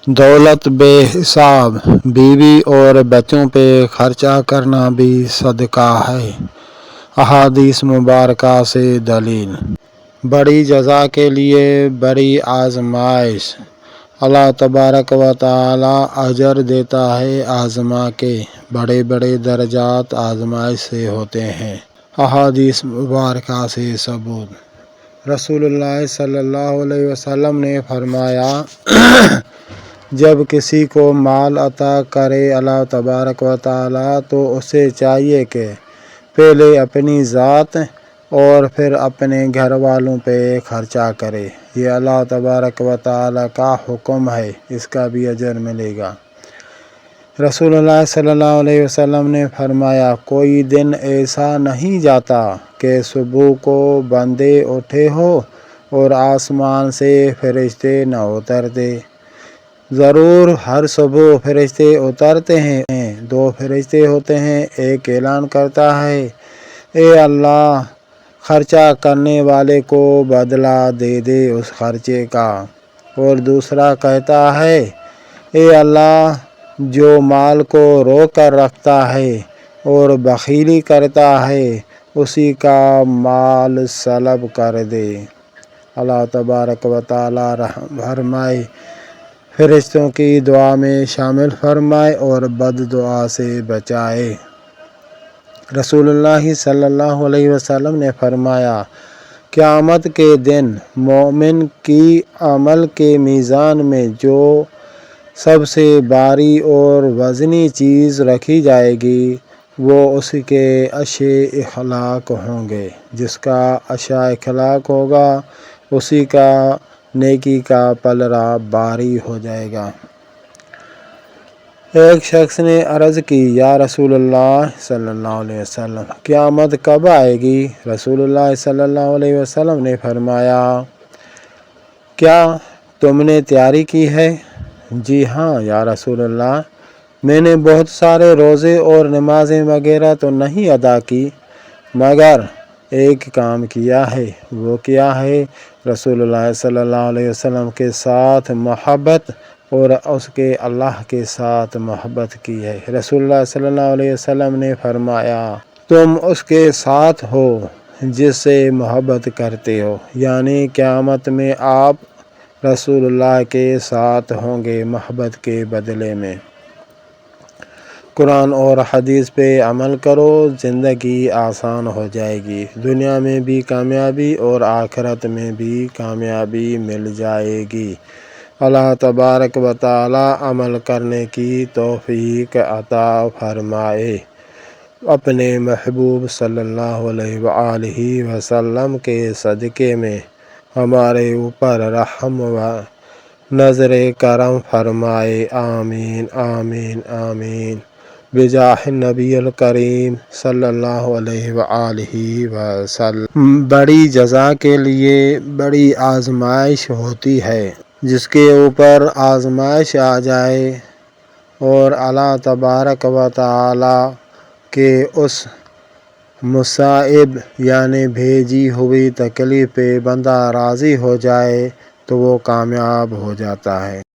दौलत बे हिसाब, बीवी और बच्चों पे खर्चा करना भी सदका है। अहादीस मुबारका से दलील। बड़ी जज़ा के लिए बड़ी आजमाइश। अल्लाह तबारक व तआला अजर देता है आजमा के। बड़े बड़े दर्जात आजमाइश से होते हैं। अहादीस मुबारका से सबूत। रसूलुल्लाह सल्लल्लाहु अलैहि वसल्लम ने फरमाया, जब किसी को माल अता करे अल्लाह तबारक व तआला तो उसे चाहिए कि पहले अपनी ज़ात और फिर अपने घर वालों पे खर्चा करे। ये अल्लाह तबारक व तआला का हुक्म है, इसका भी अजर मिलेगा। रसूलुल्लाह सल्लल्लाहु अलैहि वसल्लम ने फरमाया, कोई दिन ऐसा नहीं जाता कि सुबह को बंदे उठे हो और आसमान से फरिश्ते न उतरते। ज़रूर हर सुबह फरिश्ते उतरते हैं। दो फरिश्ते होते हैं, एक ऐलान करता है, ए अल्लाह, खर्चा करने वाले को बदला दे दे उस खर्चे का। और दूसरा कहता है, ए अल्लाह, जो माल को रोक कर रखता है और बखीली करता है उसी का माल सलब कर दे। अल्लाह तबारक व तआला रहम फरमाए, फरिश्तों की दुआ में शामिल फरमाए और बद दुआ से बचाए। रसूलुल्लाह सल्लल्लाहु अलैहि वसल्लम ने फरमाया, क़यामत के दिन मोमिन की अमल के मीज़ान में जो सबसे भारी और वज़नी चीज़ रखी जाएगी वो उसके अच्छे अखलाक होंगे। जिसका अच्छा अखलाक होगा उसी का नेकी का पलड़ा भारी हो जाएगा। एक शख्स ने अर्ज़ की, या रसूलल्लाह सल्लल्लाहु अलैहि वसल्लम, क़यामत कब आएगी? रसूलुल्लाह सल्लल्लाहु अलैहि वसल्लम ने फरमाया, क्या तुमने तैयारी की है? जी हाँ या रसूलल्लाह, मैंने बहुत सारे रोज़े और नमाज़ें वगैरह तो नहीं अदा की, मगर एक काम किया है। वो क्या है? रसूलुल्लाह सल्लल्लाहु अलैहि वसल्लम के साथ मोहब्बत और उसके अल्लाह के साथ मोहब्बत की है। रसूलुल्लाह सल्लल्लाहु अलैहि वसल्लम ने फरमाया, तुम उसके साथ हो जिससे मोहब्बत करते हो, यानी क़यामत में आप रसूलुल्लाह के साथ होंगे मोहब्बत के बदले में। कुरान और हदीस पे अमल करो, ज़िंदगी आसान हो जाएगी। दुनिया में भी कामयाबी और आखिरत में भी कामयाबी मिल जाएगी। अल्लाह तबारक व तआला अमल करने की तौफ़ीक अता फरमाए। अपने महबूब सल्लल्लाहु अलैहि वसल्लम के सदक़े में हमारे ऊपर रहम व नज़र करम फरमाए। आमीन आमीन आमीन। बिजाह नबील करीम सल्लल्लाहु अलैहि वसल्लम। बड़ी जज़ा के लिए बड़ी आजमाइश होती है। जिसके ऊपर आजमाइश आ जाए और अल्लाह तबारक व तआला के उस मुसाइब यानी भेजी हुई तकलीफ़ पे बंदा राज़ी हो जाए तो वो कामयाब हो जाता है।